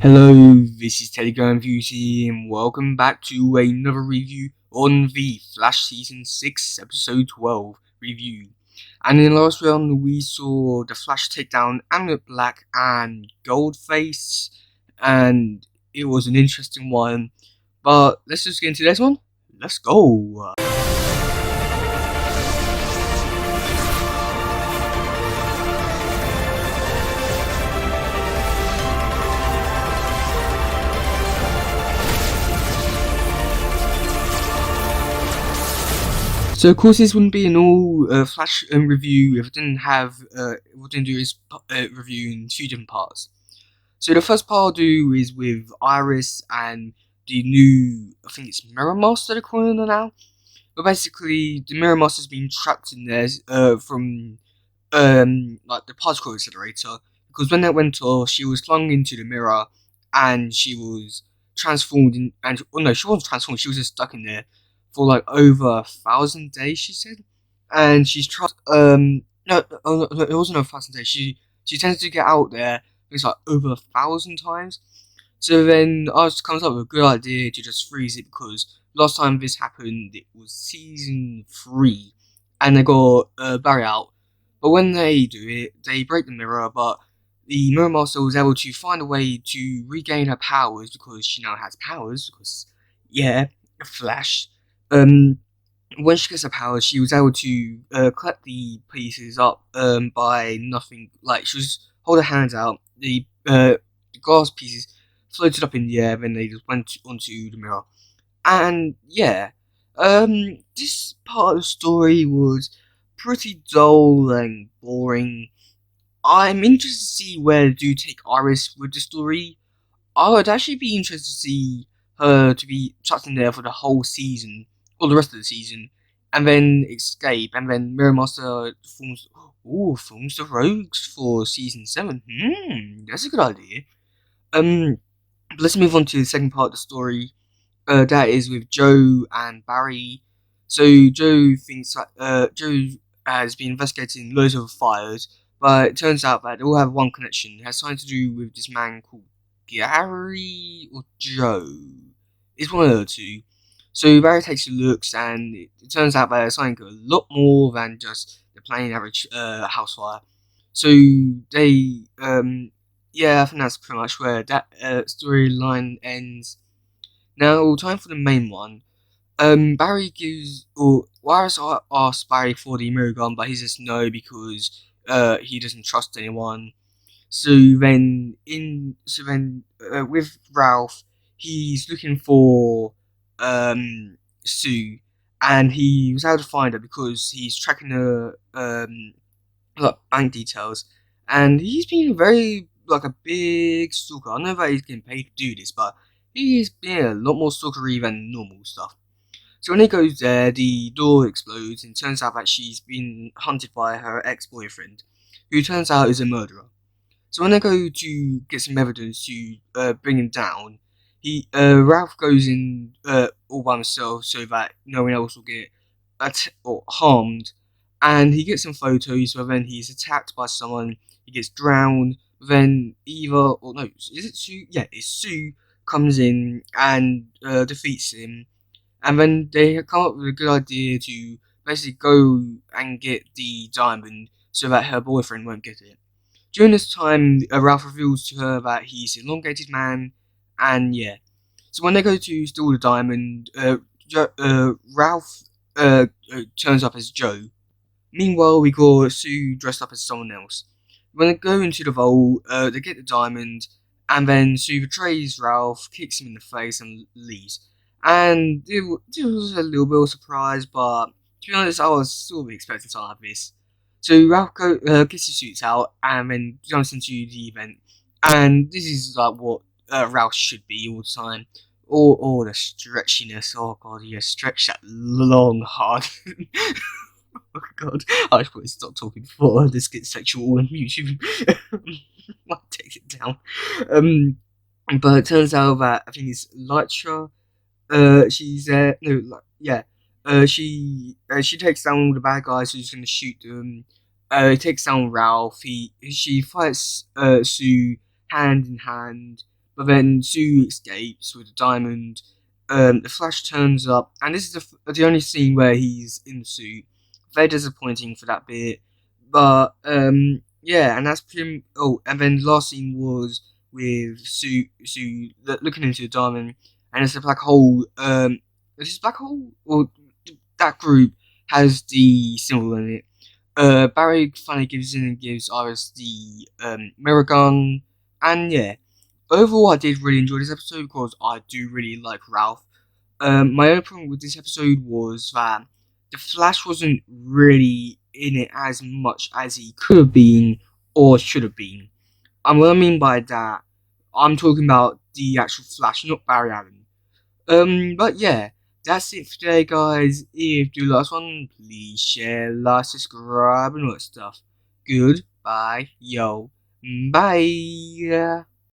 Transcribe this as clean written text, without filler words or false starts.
Hello, this is teddygaming and welcome back to another review on the Flash Season 6 Episode 12 review. And in the last round we saw the Flash take down Amulet Black and Goldface, and it was an interesting one. But let's just get into this one. Let's go! So of course this wouldn't be an all Flash review if I didn't do this review in two different parts. So the first part I'll do is with Iris and the new, I think it's Mirror Master they're calling her now. But basically the Mirror Master's been trapped in there from like the particle accelerator, because when that went off she was flung into the mirror and she was transformed in, and no, she wasn't transformed, she was just stuck in there for like over 1,000 days, she said. And she's tried, no, it wasn't over 1,000 days. She tends to get out there, it's like over 1,000 times. So then Iris comes up with a good idea to just freeze it, because last time this happened, it was season 3, and they got Barry out. But when they do it, they break the mirror, but the Mirror Master was able to find a way to regain her powers, because she now has powers, because, yeah, Flash. When she gets her powers, she was able to collect the pieces up by nothing. Like, she was hold her hands out, the glass pieces floated up in the air, then they just went onto the mirror. And yeah, this part of the story was pretty dull and boring. I'm interested to see where they do take Iris with the story. I would actually be interested to see her to be trapped in there for the whole season, or the rest of the season, and then escape, and then Mirror Master forms the Rogues for season 7. That's a good idea. But let's move on to the second part of the story. That is with Joe and Barry. So Joe thinks that Joe has been investigating loads of fires, but it turns out that they all have one connection. It has something to do with this man called Gary or Joe. It's one of the two. So Barry takes a look, and it turns out that there's something a lot more than just the plain average house fire. So they, yeah, I think that's pretty much where that storyline ends. Now, time for the main one. Barry gives, or Iris asks Barry for the mirror gun, but he says no because he doesn't trust anyone. So then, with Ralph, he's looking for Sue, and he was able to find her because he's tracking her like bank details, and he's been very like a big stalker. I don't know that he's getting paid to do this, but he's been a lot more stalkery than normal stuff. So when he goes there, the door explodes, and it turns out that she's been hunted by her ex-boyfriend, who turns out is a murderer. So when they go to get some evidence to bring him down, Ralph goes in all by himself so that no one else will get or harmed, and he gets some photos. But then he's attacked by someone, he gets drowned. Then is it Sue? Yeah, it's Sue comes in and defeats him, and then they come up with a good idea to basically go and get the diamond so that her boyfriend won't get it. During this time, Ralph reveals to her that he's an elongated man, and yeah. So when they go to steal the diamond, Ralph turns up as Joe. Meanwhile, we got Sue dressed up as someone else. When they go into the vault, they get the diamond, and then Sue betrays Ralph, kicks him in the face, and leaves. And it was a little bit of a surprise, but to be honest, I was sort of expecting something like this. So Ralph gets his suits out and then jumps into the event, and this is like what Ralph should be all the time. All the stretchiness. Oh god, yeah, stretch that long hard. Oh god, I should probably stop talking before this gets sexual on YouTube. I'll take it down. But it turns out that I think it's Lytra. She's she takes down all the bad guys who's gonna shoot them. He takes down Ralph. She fights Sue hand in hand, But then Sue escapes with a diamond. The Flash turns up, and this is the only scene where he's in the suit. Very disappointing for that bit, but yeah, and that's pretty. Oh, and then the last scene was with Sue looking into the diamond, and it's a black hole. Is this black hole or that group has the symbol in it? Barry finally gives in and gives Iris the mirror gun, and yeah. Overall, I did really enjoy this episode because I do really like Ralph. My only problem with this episode was that the Flash wasn't really in it as much as he could have been or should have been. And what I mean by that, I'm talking about the actual Flash, not Barry Allen. But yeah, that's it for today, guys. If you like this one, please share, like, subscribe, and all that stuff. Goodbye, yo, bye.